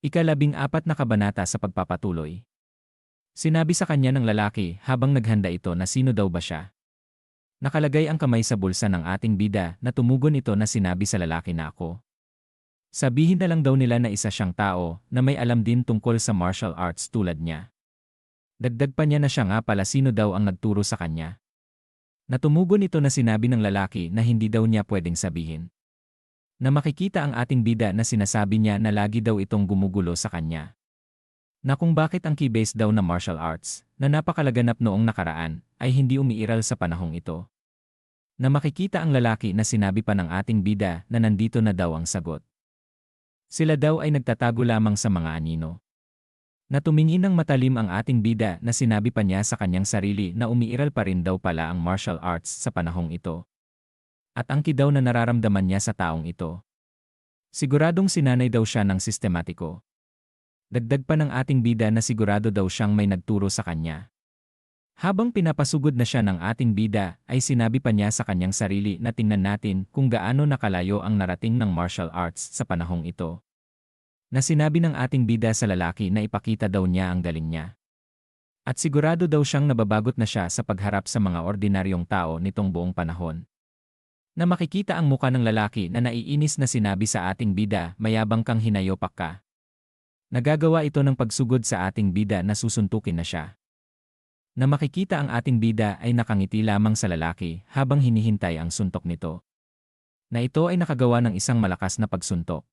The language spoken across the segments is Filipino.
Ika-14 na kabanata sa pagpapatuloy. Sinabi sa kanya ng lalaki habang naghanda ito na sino daw ba siya. Nakalagay ang kamay sa bulsa ng ating bida na tumugon ito na sinabi sa lalaki na ako. Sabihin na lang daw nila na isa siyang tao na may alam din tungkol sa martial arts tulad niya. Dagdag pa niya na siya nga pala sino daw ang nagturo sa kanya. Natumugon ito na sinabi ng lalaki na hindi daw niya pwedeng sabihin. Na makikita ang ating bida na sinasabi niya na lagi daw itong gumugulo sa kanya. Na kung bakit ang key-base daw na martial arts, na napakalaganap noong nakaraan, ay hindi umiiral sa panahong ito. Na makikita ang lalaki na sinabi pa ng ating bida na nandito na daw ang sagot. Sila daw ay nagtatago lamang sa mga anino. Na tumingin ng matalim ang ating bida na sinabi pa niya sa kanyang sarili na umiiral pa rin daw pala ang martial arts sa panahong ito. At ang daw na nararamdaman niya sa taong ito. Siguradong sinanay daw siya ng sistematiko. Dagdag pa ng ating bida na sigurado daw siyang may nagturo sa kanya. Habang pinapasugod na siya ng ating bida, ay sinabi pa niya sa kanyang sarili na tingnan natin kung gaano nakalayo ang narating ng martial arts sa panahong ito. Na sinabi ng ating bida sa lalaki na ipakita daw niya ang galing niya. At sigurado daw siyang nababagot na siya sa pagharap sa mga ordinaryong tao nitong buong panahon. Na makikita ang muka ng lalaki na naiinis na sinabi sa ating bida, mayabang kang hinayopak ka. Nagagawa ito ng pagsugod sa ating bida na susuntukin na siya. Na makikita ang ating bida ay nakangiti lamang sa lalaki habang hinihintay ang suntok nito. Na ito ay nakagawa ng isang malakas na pagsuntok.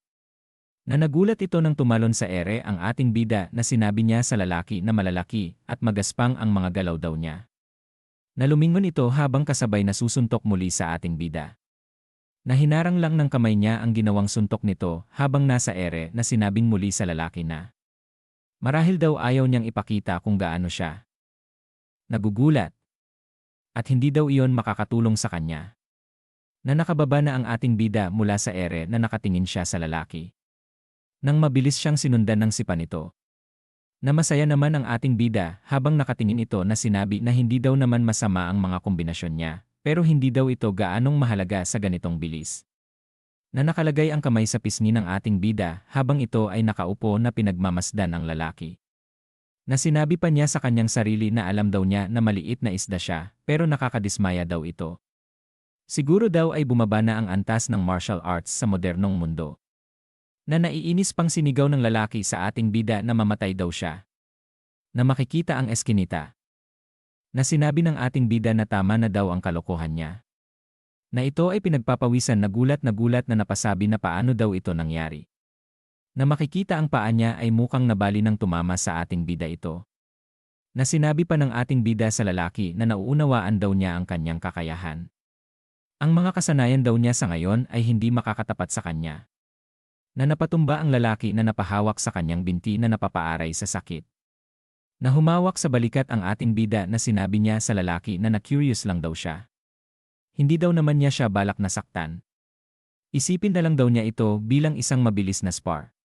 Na nagulat ito nang tumalon sa ere ang ating bida na sinabi niya sa lalaki na malalaki at magaspang ang mga galaw daw niya. Na lumingon ito habang kasabay na susuntok muli sa ating bida. Na hinarang lang ng kamay niya ang ginawang suntok nito habang nasa ere na sinabing muli sa lalaki na. Marahil daw ayaw niyang ipakita kung gaano siya. Nagugulat. At hindi daw iyon makakatulong sa kanya. Na nakababa na ang ating bida mula sa ere na nakatingin siya sa lalaki. Nang mabilis siyang sinundan ng sipa nito. Na masaya naman ang ating bida habang nakatingin ito na sinabi na hindi daw naman masama ang mga kombinasyon niya, pero hindi daw ito gaanong mahalaga sa ganitong bilis. Na nakalagay ang kamay sa pisngi ng ating bida habang ito ay nakaupo na pinagmamasdan ang lalaki. Na sinabi pa niya sa kanyang sarili na alam daw niya na maliit na isda siya, pero nakakadismaya daw ito. Siguro daw ay bumaba na ang antas ng martial arts sa modernong mundo. Na naiinis pang sinigaw ng lalaki sa ating bida na mamatay daw siya. Na makikita ang eskinita. Na sinabi ng ating bida na tama na daw ang kalokohan niya. Na ito ay pinagpapawisan na gulat na napasabi na paano daw ito nangyari. Na makikita ang paa niya ay mukhang nabali ng tumama sa ating bida ito. Na sinabi pa ng ating bida sa lalaki na nauunawaan daw niya ang kanyang kakayahan. Ang mga kasanayan daw niya sa ngayon ay hindi makakatapat sa kanya. Na napatumba ang lalaki na napahawak sa kanyang binti na napapaaray sa sakit. Na humawak sa balikat ang ating bida na sinabi niya sa lalaki na na-curious lang daw siya. Hindi daw naman niya siya balak na saktan. Isipin na lang daw niya ito bilang isang mabilis na spar.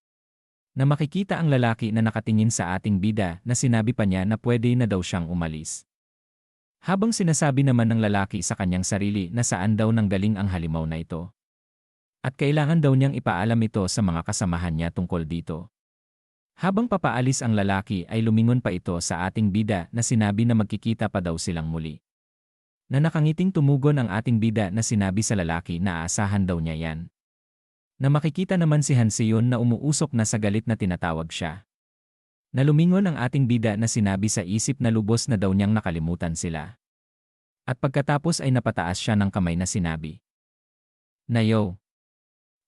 Na makikita ang lalaki na nakatingin sa ating bida na sinabi pa niya na pwede na daw siyang umalis. Habang sinasabi naman ng lalaki sa kanyang sarili na saan daw nanggaling ang halimaw na ito. At kailangan daw niyang ipaalam ito sa mga kasamahan niya tungkol dito. Habang papaalis ang lalaki ay lumingon pa ito sa ating bida na sinabi na magkikita pa daw silang muli. Na nakangiting tumugon ang ating bida na sinabi sa lalaki na aasahan daw niya yan. Na makikita naman si Hanseon na umuusok na sa galit na tinatawag siya. Na lumingon ang ating bida na sinabi sa isip na lubos na daw niyang nakalimutan sila. At pagkatapos ay napataas siya ng kamay na sinabi. Nayo.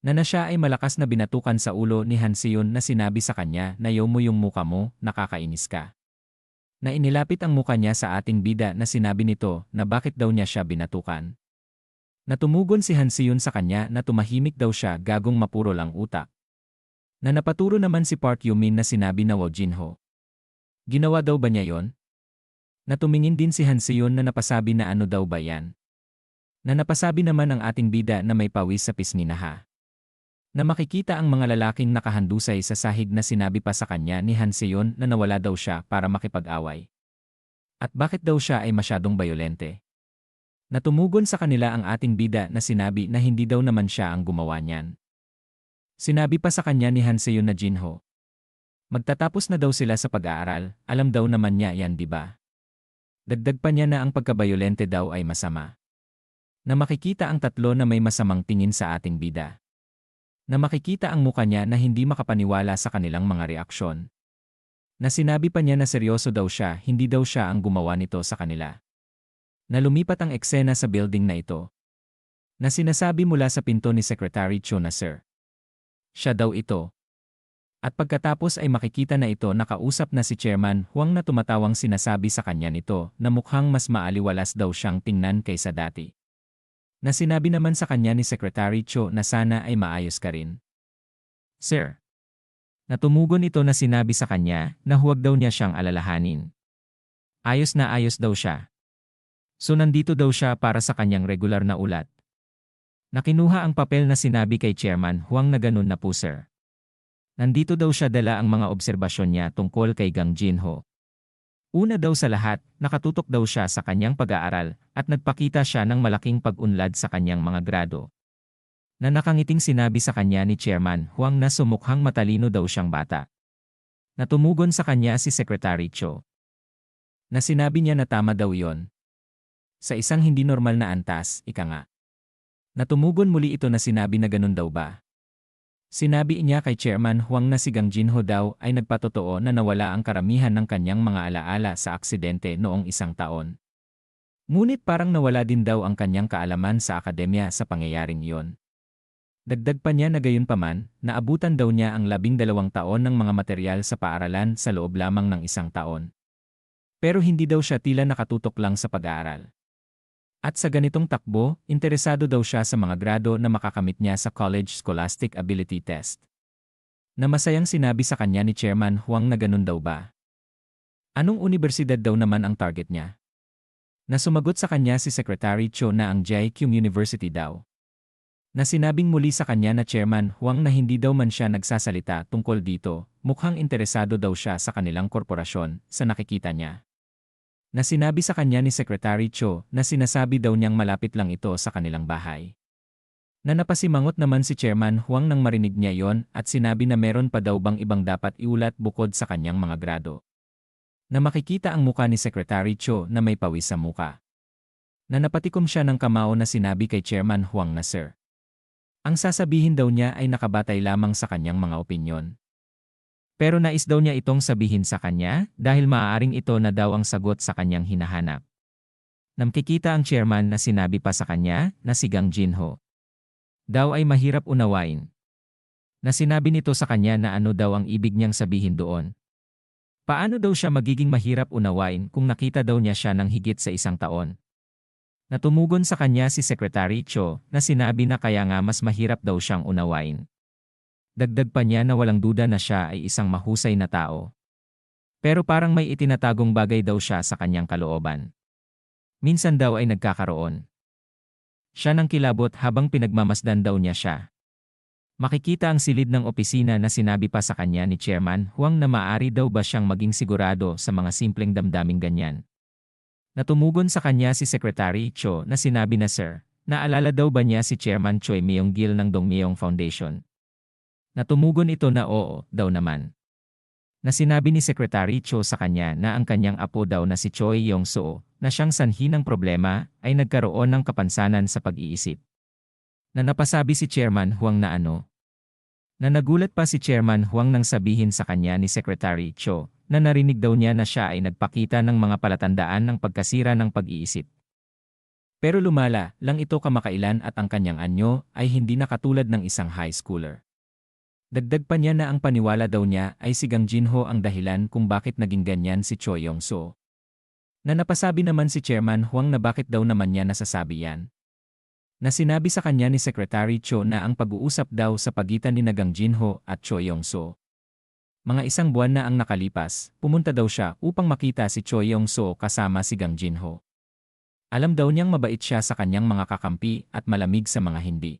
Na siya ay malakas na binatukan sa ulo ni Hanseon na sinabi sa kanya na yaw mo yung muka mo, nakakainis ka. Na inilapit ang muka niya sa ating bida na sinabi nito na bakit daw niya siya binatukan. Na tumugon si Hanseon sa kanya na tumahimik daw siya gagong mapuro lang utak. Na napaturo naman si Park Yumin na sinabi na Woo Jinho. Ginawa daw ba niya yon? Na tumingin din si Hanseon na napasabi na ano daw ba yan? Na napasabi naman ang ating bida na may pawis sa pisngi na ha. Na makikita ang mga lalaking nakahandusay sa sahig na sinabi pa sa kanya ni Hanseon na nawala daw siya para makipag-away. At bakit daw siya ay masyadong bayolente? Na tumugon sa kanila ang ating bida na sinabi na hindi daw naman siya ang gumawa niyan. Sinabi pa sa kanya ni Hanseon na Jinho. Magtatapos na daw sila sa pag-aaral, alam daw naman niya yan, di ba? Dagdag pa niya na ang pagkabayolente daw ay masama. Na makikita ang tatlo na may masamang tingin sa ating bida. Na makikita ang muka niya na hindi makapaniwala sa kanilang mga reaksyon. Na sinabi pa niya na seryoso daw siya, hindi daw siya ang gumawa nito sa kanila. Na lumipat ang eksena sa building na ito. Na sinasabi mula sa pinto ni Secretary Cho na Sir. Siya daw ito. At pagkatapos ay makikita na ito nakausap na si Chairman Huang na tumatawang sinasabi sa kanya nito na mukhang mas maaliwalas daw siyang tingnan kaysa dati. Na sinabi naman sa kanya ni Secretary Cho na sana ay maayos ka rin. Sir. Natumugon ito na sinabi sa kanya na huwag daw niya siyang alalahanin. Ayos na ayos daw siya. So nandito daw siya para sa kanyang regular na ulat. Nakinuha ang papel na sinabi kay Chairman Huang na ganun na po sir. Nandito daw siya dala ang mga obserbasyon niya tungkol kay Gang Jinho. Una daw sa lahat, nakatutok daw siya sa kanyang pag-aaral at nagpakita siya ng malaking pag-unlad sa kanyang mga grado. Na nakangiting sinabi sa kanya ni Chairman Huang na sumukhang matalino daw siyang bata. Natumugon sa kanya si Secretary Cho. Na sinabi niya na tama daw yon. Sa isang hindi normal na antas, ika nga. Natumugon muli ito na sinabi na ganun daw ba. Sinabi niya kay Chairman Huang na si Gang Jinho daw ay nagpatotoo na nawala ang karamihan ng kanyang mga alaala sa aksidente noong isang taon. Ngunit parang nawala din daw ang kanyang kaalaman sa akademya sa pangyayaring iyon. Dagdag pa niya na gayunpaman, naabutan daw niya ang 12 taon ng mga materyal sa paaralan sa loob lamang ng isang taon. Pero hindi daw siya tila nakatutok lang sa pag-aaral. At sa ganitong takbo, interesado daw siya sa mga grado na makakamit niya sa College Scholastic Ability Test. Na masayang sinabi sa kanya ni Chairman Huang na ganun daw ba. Anong universidad daw naman ang target niya? Na sumagot sa kanya si Secretary Cho na ang JIQ University daw. Na sinabing muli sa kanya na Chairman Huang na hindi daw man siya nagsasalita tungkol dito, mukhang interesado daw siya sa kanilang korporasyon sa nakikita niya. Na sinabi sa kanya ni Secretary Cho na sinasabi daw niyang malapit lang ito sa kanilang bahay. Na napasimangot naman si Chairman Huang nang marinig niya yon at sinabi na meron pa daw bang ibang dapat iulat bukod sa kanyang mga grado. Na makikita ang muka ni Secretary Cho na may pawis sa muka. Na napatikom siya ng kamao na sinabi kay Chairman Huang na Sir. Ang sasabihin daw niya ay nakabatay lamang sa kanyang mga opinyon. Pero nais daw niya itong sabihin sa kanya dahil maaaring ito na daw ang sagot sa kanyang hinahanap. Namkikita ang chairman na sinabi pa sa kanya na si Gang Jinho daw ay mahirap unawain. Na sinabi nito sa kanya na ano daw ang ibig niyang sabihin doon. Paano daw siya magiging mahirap unawain kung nakita daw niya siya ng higit sa isang taon? Natumugon sa kanya si Secretary Cho na sinabi na kaya nga mas mahirap daw siyang unawain. Dagdag pa niya na walang duda na siya ay isang mahusay na tao. Pero parang may itinatagong bagay daw siya sa kanyang kalooban. Minsan daw ay nagkakaroon. Siya nang kilabot habang pinagmamasdan daw niya siya. Makikita ang silid ng opisina na sinabi pa sa kanya ni Chairman Huang na maaari daw ba siyang maging sigurado sa mga simpleng damdaming ganyan. Natumugon sa kanya si Secretary Cho na sinabi na Sir, naalala daw ba niya si Chairman Choi Myong-gil ng Dong Myong Foundation? Natumugon ito na oo, daw naman. Na sinabi ni Secretary Cho sa kanya na ang kanyang apo daw na si Choi Yong-soo, na siyang sanhi ng problema, ay nagkaroon ng kapansanan sa pag-iisip. Na napasabi si Chairman Huang na ano? Na nagulat pa si Chairman Huang nang sabihin sa kanya ni Secretary Cho, na narinig daw niya na siya ay nagpakita ng mga palatandaan ng pagkasira ng pag-iisip. Pero lumala lang ito kamakailan at ang kanyang anyo ay hindi na katulad ng isang high schooler. Dagdag pa niya na ang paniwala daw niya ay si Gang Jinho ang dahilan kung bakit naging ganyan si Choi Yong-soo. Na napasabi naman si Chairman Huang na bakit daw naman niya nasasabi yan. Na sinabi sa kanya ni Secretary Cho na ang pag-uusap daw sa pagitan ni Gang Jinho at Choi Yong-soo. Mga isang buwan na ang nakalipas, pumunta daw siya upang makita si Choi Yong-soo kasama si Gang Jinho. Alam daw niyang mabait siya sa kanyang mga kakampi at malamig sa mga hindi.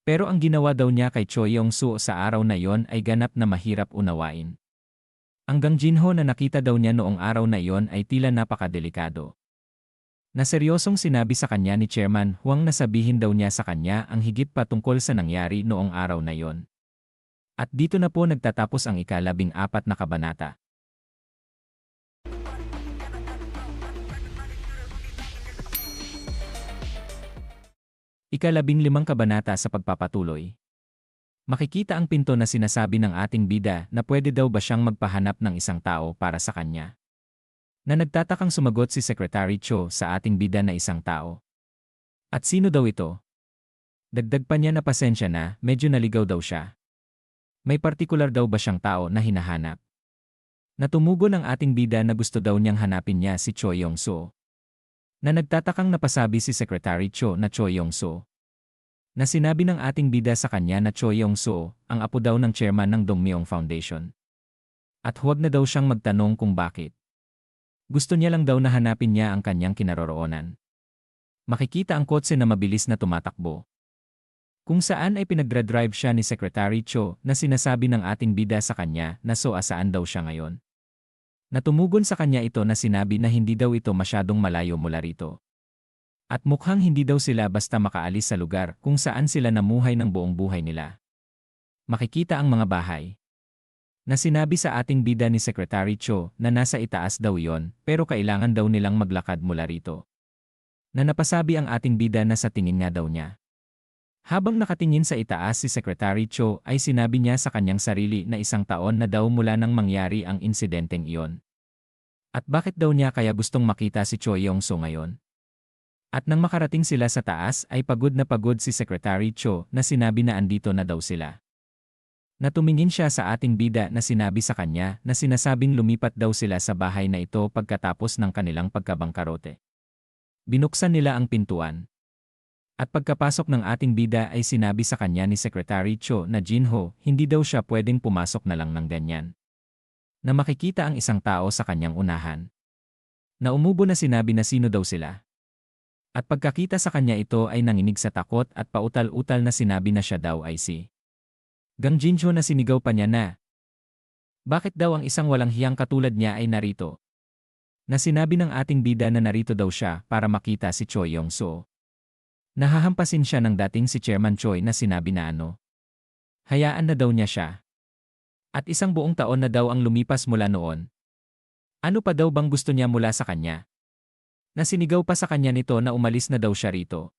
Pero ang ginawa daw niya kay Choi Yong-soo sa araw na iyon ay ganap na mahirap unawain. Ang Gang Jinho na nakita daw niya noong araw na iyon ay tila napakadelikado. Na seryosong sinabi sa kanya ni Chairman Huang na sabihin daw niya sa kanya ang higit pa tungkol sa nangyari noong araw na iyon. At dito na po nagtatapos ang ika-14 na kabanata. Ika-15 kabanata sa pagpapatuloy. Makikita ang pinto na sinasabi ng ating bida na pwede daw ba siyang magpahanap ng isang tao para sa kanya. Na nagtatakang sumagot si Secretary Cho sa ating bida na isang tao. At sino daw ito? Dagdag pa niya na pasensya na, medyo naligaw daw siya. May partikular daw ba siyang tao na hinahanap? Natumugon ang ating bida na gusto daw niyang hanapin niya si Cho Yong-soo. Na nagtatakang napasabi si Secretary Cho na Cho Yong-soo. Na sinabi ng ating bida sa kanya na Cho Yong-soo, ang apo daw ng chairman ng Dongmyong Foundation. At huwag na daw siyang magtanong kung bakit. Gusto niya lang daw na hanapin niya ang kanyang kinaroroonan. Makikita ang kotse na mabilis na tumatakbo. Kung saan ay pinagdra-drive siya ni Secretary Cho na sinasabi ng ating bida sa kanya na so asaan daw siya ngayon. Natumugon sa kanya ito na sinabi na hindi daw ito masyadong malayo mula rito. At mukhang hindi daw sila basta makaalis sa lugar kung saan sila namuhay ng buong buhay nila. Makikita ang mga bahay. Na sinabi sa ating bida ni Secretary Cho na nasa itaas daw yon pero kailangan daw nilang maglakad mula rito. Na napasabi ang ating bida na sa tingin nga daw niya. Habang nakatingin sa itaas si Secretary Cho ay sinabi niya sa kanyang sarili na isang taon na daw mula nang mangyari ang insidenteng iyon. At bakit daw niya kaya gustong makita si Cho Yong-soo ngayon? At nang makarating sila sa taas ay pagod na pagod si Secretary Cho na sinabi na andito na daw sila. Natumingin siya sa ating bida na sinabi sa kanya na sinasabing lumipat daw sila sa bahay na ito pagkatapos ng kanilang pagkabangkarote. Binuksan nila ang pintuan. At pagkapasok ng ating bida ay sinabi sa kanya ni Secretary Cho na Jinho, hindi daw siya pwedeng pumasok na lang ng ganyan. Na makikita ang isang tao sa kanyang unahan. Na umubo na sinabi na sino daw sila. At pagkakita sa kanya ito ay nanginig sa takot at pautal-utal na sinabi na siya daw ay si Gang Jinho na sinigaw pa niya na. Bakit daw ang isang walang hiyang katulad niya ay narito? Na sinabi ng ating bida na narito daw siya para makita si Cho Yong-soo. Nahahampasin siya ng dating si Chairman Choi na sinabi na ano. Hayaan na daw niya siya. At isang buong taon na daw ang lumipas mula noon. Ano pa daw bang gusto niya mula sa kanya? Nasinigaw pa sa kanya nito na umalis na daw siya rito.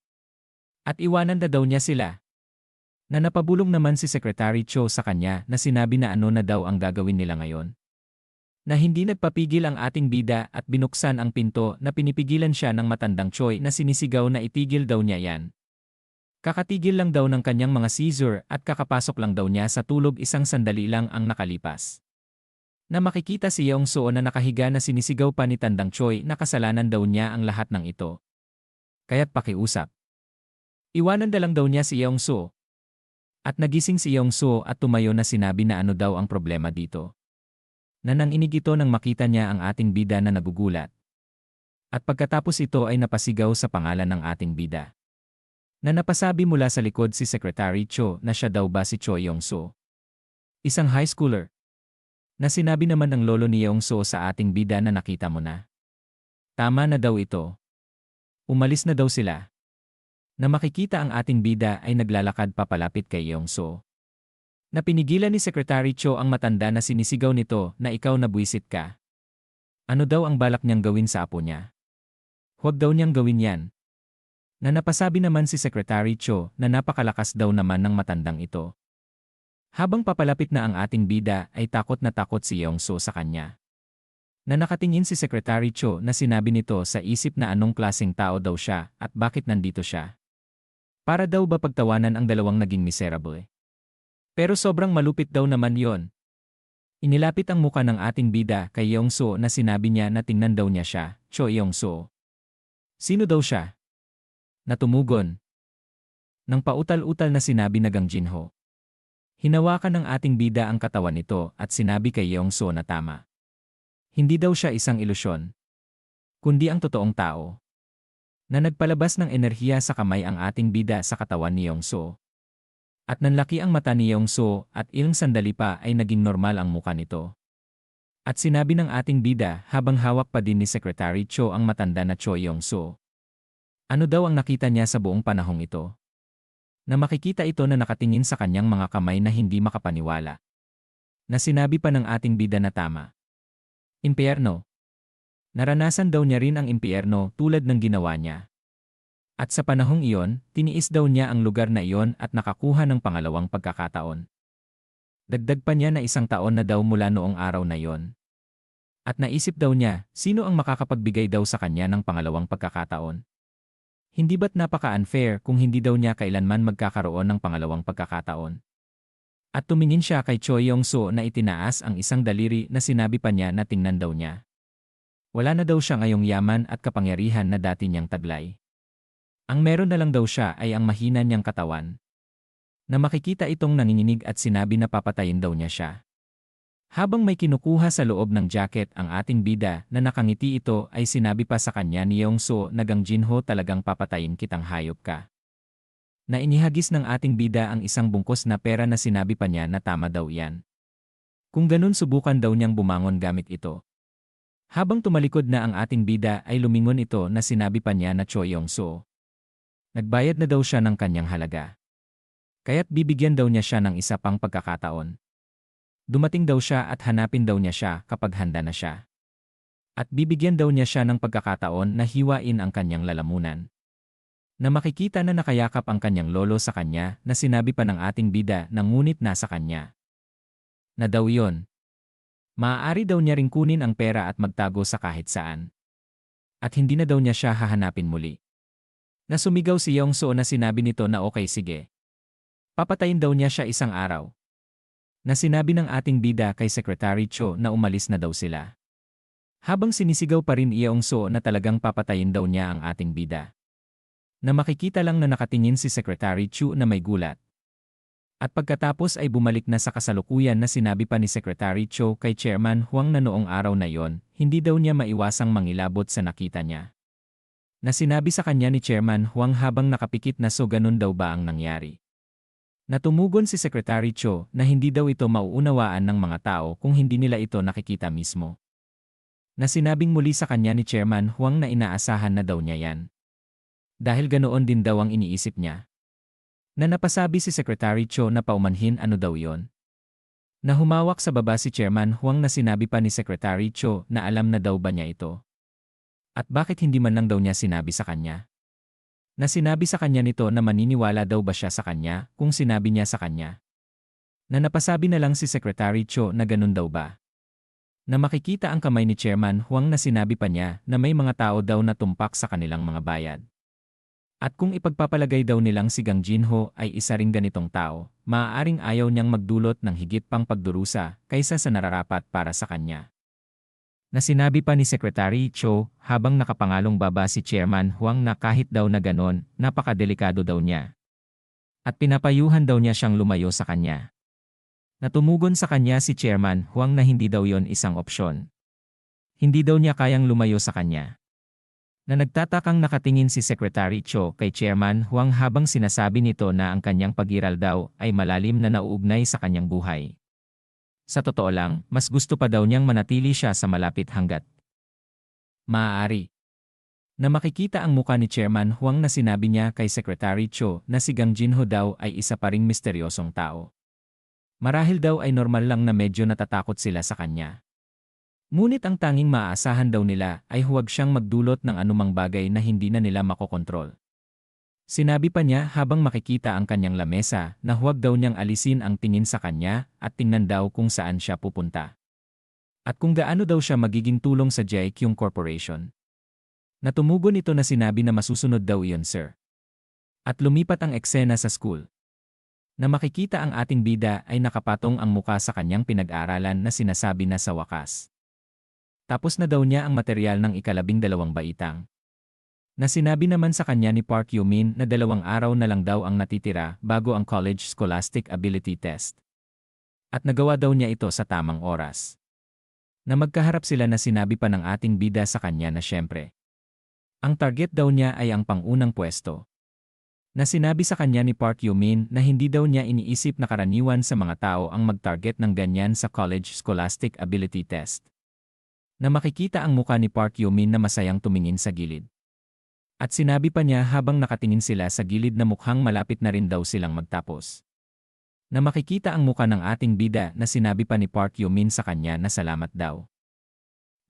At iwanan na daw niya sila. Na napabulong naman si Secretary Cho sa kanya na sinabi na ano na daw ang gagawin nila ngayon. Na hindi nagpapigil ang ating bida at binuksan ang pinto na pinipigilan siya ng matandang Choi na sinisigaw na itigil daw niya yan. Kakatigil lang daw ng kanyang mga seizure at kakapasok lang daw niya sa tulog isang sandali lang ang nakalipas. Na makikita si Yong-soo na nakahiga na sinisigaw pa ni Tandang Choi na kasalanan daw niya ang lahat ng ito. Kaya't pakiusap. Iwanan na lang daw niya si Yong-soo. At nagising si Yong-soo at tumayo na sinabi na ano daw ang problema dito. Na nanginig ito nang makita niya ang ating bida na nagugulat. At pagkatapos ito ay napasigaw sa pangalan ng ating bida. Na napasabi mula sa likod si Secretary Cho na siya daw ba si Cho Yong-soo. Isang high schooler. Na sinabi naman ng lolo ni Yong-soo sa ating bida na nakita mo na. Tama na daw ito. Umalis na daw sila. Na makikita ang ating bida ay naglalakad papalapit kay Yong-soo. Na pinigilan ni Secretary Cho ang matanda na sinisigaw nito na ikaw na buwisit ka. Ano daw ang balak niyang gawin sa apo niya? Huwag daw niyang gawin yan. Na napasabi naman si Secretary Cho na napakalakas daw naman ng matandang ito. Habang papalapit na ang ating bida ay takot na takot si Yong-soo sa kanya. Na nakatingin si Secretary Cho na sinabi nito sa isip na anong klaseng tao daw siya at bakit nandito siya. Para daw ba pagtawanan ang dalawang naging miserable? Pero sobrang malupit daw naman yon. Inilapit ang muka ng ating bida kay Yong-soo na sinabi niya na tingnan daw niya siya, Cho Yong-soo. Sino daw siya? Natumugon. Nang pautal-utal na sinabi na Gang Jinho. Hinawakan ng ating bida ang katawan nito at sinabi kay Yong-soo na tama. Hindi daw siya isang ilusyon, kundi ang totoong tao. Na nagpalabas ng enerhiya sa kamay ang ating bida sa katawan ni Yong-soo. At nanlaki ang mata ni Yong-soo at ilang sandali pa ay naging normal ang muka nito. At sinabi ng ating bida habang hawak pa din ni Secretary Cho ang matanda na Cho Yong-soo. Ano daw ang nakita niya sa buong panahong ito? Na makikita ito na nakatingin sa kanyang mga kamay na hindi makapaniwala. Na sinabi pa ng ating bida na tama. Impyerno. Naranasan daw niya rin ang impyerno tulad ng ginawa niya. At sa panahong iyon, tiniis daw niya ang lugar na iyon at nakakuha ng pangalawang pagkakataon. Dagdag pa niya na 1 taon na daw mula noong araw na iyon. At naisip daw niya, sino ang makakapagbigay daw sa kanya ng pangalawang pagkakataon? Hindi ba't napaka-unfair kung hindi daw niya kailanman magkakaroon ng pangalawang pagkakataon? At tumingin siya kay Choi Yong-soo na itinaas ang isang daliri na sinabi pa niya na tingnan daw niya. Wala na daw siya ngayong yaman at kapangyarihan na dati niyang taglay. Ang meron na lang daw siya ay ang mahina niyang katawan. Na makikita itong nanginginig at sinabi na papatayin daw niya siya. Habang may kinukuha sa loob ng jacket ang ating bida na nakangiti ito ay sinabi pa sa kanya ni Yong-soo na Gang Jinho talagang papatayin kitang hayop ka. Na inihagis ng ating bida ang isang bungkos na pera na sinabi pa niya na tama daw yan. Kung ganun subukan daw niyang bumangon gamit ito. Habang tumalikod na ang ating bida ay lumingon ito na sinabi pa niya na Choi Yong-soo. Nagbayad na daw siya ng kanyang halaga. Kaya't bibigyan daw niya siya ng isa pang pagkakataon. Dumating daw siya at hanapin daw niya siya kapag handa na siya. At bibigyan daw niya siya ng pagkakataon na hiwain ang kanyang lalamunan. Na makikita na nakayakap ang kanyang lolo sa kanya na sinabi pa ng ating bida na ngunit nasa kanya. Na daw yon. Maaari daw niya ring kunin ang pera at magtago sa kahit saan. At hindi na daw niya siya hahanapin muli. Na sumigaw si Yong-soo na sinabi nito na okay sige. Papatayin daw niya siya isang araw. Na sinabi ng ating bida kay Secretary Cho na umalis na daw sila. Habang sinisigaw pa rin Yong-soo na talagang papatayin daw niya ang ating bida. Na makikita lang na nakatingin si Secretary Cho na may gulat. At pagkatapos ay bumalik na sa kasalukuyan na sinabi pa ni Secretary Cho kay Chairman Huang na noong araw na yon, hindi daw niya maiwasang mangilabot sa nakita niya. Na sinabi sa kanya ni Chairman Huang habang nakapikit na so ganun daw ba ang nangyari. Natumugon si Secretary Cho na hindi daw ito mauunawaan ng mga tao kung hindi nila ito nakikita mismo. Na sinabing muli sa kanya ni Chairman Huang na inaasahan na daw niya yan. Dahil ganoon din daw ang iniisip niya. Na napasabi si Secretary Cho na paumanhin ano daw yon. Na humawak sa baba si Chairman Huang na sinabi pa ni Secretary Cho na alam na daw ba niya ito. At bakit hindi man lang daw niya sinabi sa kanya? Na sinabi sa kanya nito na maniniwala daw ba siya sa kanya kung sinabi niya sa kanya. Na napasabi na lang si Secretary Cho na ganun daw ba. Na makikita ang kamay ni Chairman Huang na sinabi pa niya na may mga tao daw na tumpak sa kanilang mga bayad. At kung ipagpapalagay daw nilang si Gang Jinho ay isa ring ganitong tao, maaaring ayaw niyang magdulot ng higit pang pagdurusa kaysa sa nararapat para sa kanya. Na sinabi pa ni Secretary Cho habang nakapangalong baba si Chairman Huang na kahit daw na ganon, napakadelikado daw niya. At pinapayuhan daw niya siyang lumayo sa kanya. Natumugon sa kanya si Chairman Huang na hindi daw yon isang opsyon. Hindi daw niya kayang lumayo sa kanya. Na nagtatakang nakatingin si Secretary Cho kay Chairman Huang habang sinasabi nito na ang kanyang pag-iral daw ay malalim na nauugnay sa kanyang buhay. Sa totoo lang, mas gusto pa daw niyang manatili siya sa malapit hanggat maaari. Na makikita ang muka ni Chairman Huang na sinabi niya kay Secretary Cho na si Gang Jinho daw ay isa pa ring misteryosong tao. Marahil daw ay normal lang na medyo natatakot sila sa kanya. Ngunit ang tanging maaasahan daw nila ay huwag siyang magdulot ng anumang bagay na hindi na nila makokontrol. Sinabi pa niya habang makikita ang kanyang lamesa na huwag daw niyang alisin ang tingin sa kanya at tingnan daw kung saan siya pupunta. At kung gaano daw siya magiging tulong sa JQ Corporation. Natumugon ito na sinabi na masusunod daw iyon sir. At lumipat ang eksena sa school. Na makikita ang ating bida ay nakapatong ang muka sa kanyang pinag-aralan na sinasabi na sa wakas. Tapos na daw niya ang material ng ika-12 baitang. Na sinabi naman sa kanya ni Park Yoo-min na 2 araw na lang daw ang natitira bago ang College Scholastic Ability Test. At nagawa daw niya ito sa tamang oras. Na magkaharap sila na sinabi pa ng ating bida sa kanya na syempre. Ang target daw niya ay ang pangunang pwesto. Na sinabi sa kanya ni Park Yoo-min na hindi daw niya iniisip na karaniwan sa mga tao ang mag-target ng ganyan sa College Scholastic Ability Test. Na makikita ang muka ni Park Yoo-min na masayang tumingin sa gilid. At sinabi pa niya habang nakatingin sila sa gilid na mukhang malapit na rin daw silang magtapos. Na makikita ang muka ng ating bida na sinabi pa ni Park Yoo-min sa kanya na salamat daw.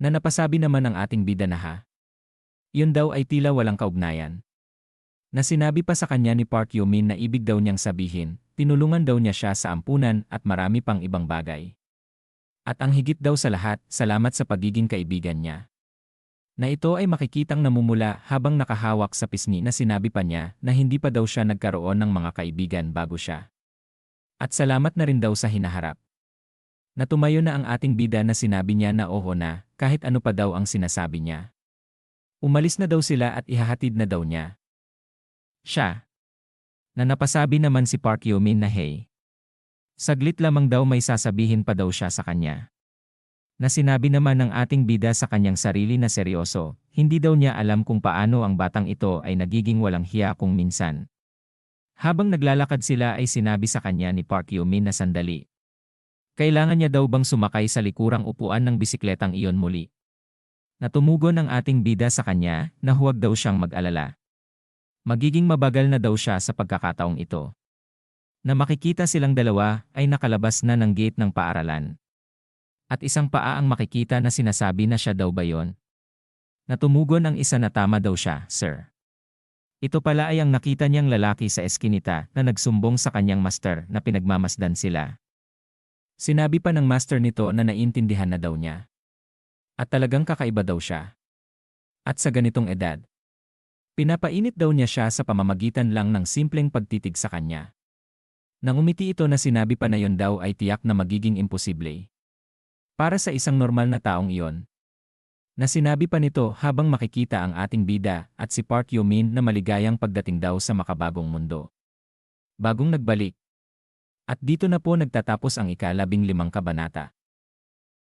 Na napasabi naman ang ating bida na ha. Yun daw ay tila walang kaugnayan. Na sinabi pa sa kanya ni Park Yoo-min na ibig daw niyang sabihin, tinulungan daw niya siya sa ampunan at marami pang ibang bagay. At ang higit daw sa lahat, salamat sa pagiging kaibigan niya. Na ito ay makikitang namumula habang nakahawak sa pisngi na sinabi pa niya na hindi pa daw siya nagkaroon ng mga kaibigan bago siya. At salamat na rin daw sa hinaharap. Natumayo na ang ating bida na sinabi niya na oho na, kahit ano pa daw ang sinasabi niya. Umalis na daw sila at ihahatid na daw niya siya. Na napasabi naman si Park Yoo-min na hey. Saglit lamang daw may sasabihin pa daw siya sa kanya. Na sinabi naman ng ating bida sa kanyang sarili na seryoso, hindi daw niya alam kung paano ang batang ito ay nagiging walang hiya kung minsan. Habang naglalakad sila ay sinabi sa kanya ni Park Yoo-min na sandali. Kailangan niya daw bang sumakay sa likurang upuan ng bisikletang iyon muli? Natumugon ang ating bida sa kanya na huwag daw siyang mag-alala. Magiging mabagal na daw siya sa pagkakataong ito. Na makikita silang dalawa ay nakalabas na ng gate ng paaralan. At isang paa ang makikita na sinasabi na siya daw ba yon? Natumugon ang isa na tama daw siya, sir. Ito pala ay ang nakita niyang lalaki sa eskinita na nagsumbong sa kanyang master na pinagmamasdan sila. Sinabi pa ng master nito na naiintindihan na daw niya. At talagang kakaiba daw siya. At sa ganitong edad, pinapainit daw niya siya sa pamamagitan lang ng simpleng pagtitig sa kanya. Nang umiti ito na sinabi pa na yon daw ay tiyak na magiging imposible. Para sa isang normal na taong iyon. Na sinabi pa nito habang makikita ang ating bida at si Park Yoo-min na maligayang pagdating daw sa makabagong mundo. Bagong nagbalik. At dito na po nagtatapos ang ika-15 kabanata.